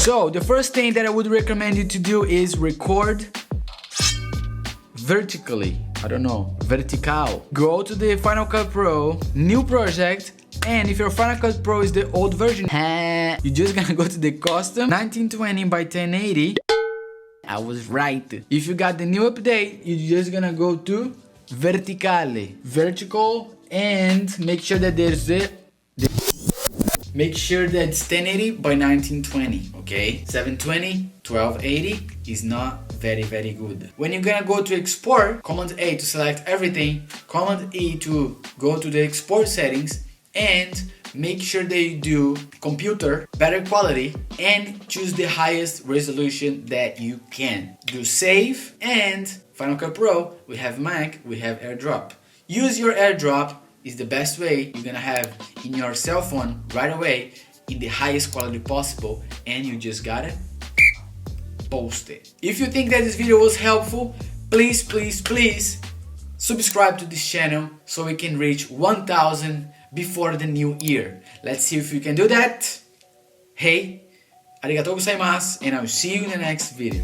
So the first thing that I would recommend you to do is record vertically. I don't know, vertical. Go to the Final Cut Pro, new project, and if your Final Cut Pro is the old version, you're just gonna go to the custom 1920 by 1080. I was right. If you got the new update, you're just gonna go to verticale, vertical, and make sure that there's make sure that it's 1080 by 1920, okay? 720, 1280 is not very good. When you're gonna go to export, Command A to select everything, Command E to go to the export settings, and make sure that you do computer, better quality, and choose the highest resolution that you can. Do save, and Final Cut Pro, we have Mac, we have AirDrop. Use your AirDrop, is the best way you're gonna have in your cell phone right away in the highest quality possible, and you just gotta post it. If you think that this video was helpful, please subscribe to this channel so we can reach 1000 before the new year. Let's see if we can do that. Hey, arigatou gozaimasu, and I'll see you in the next video.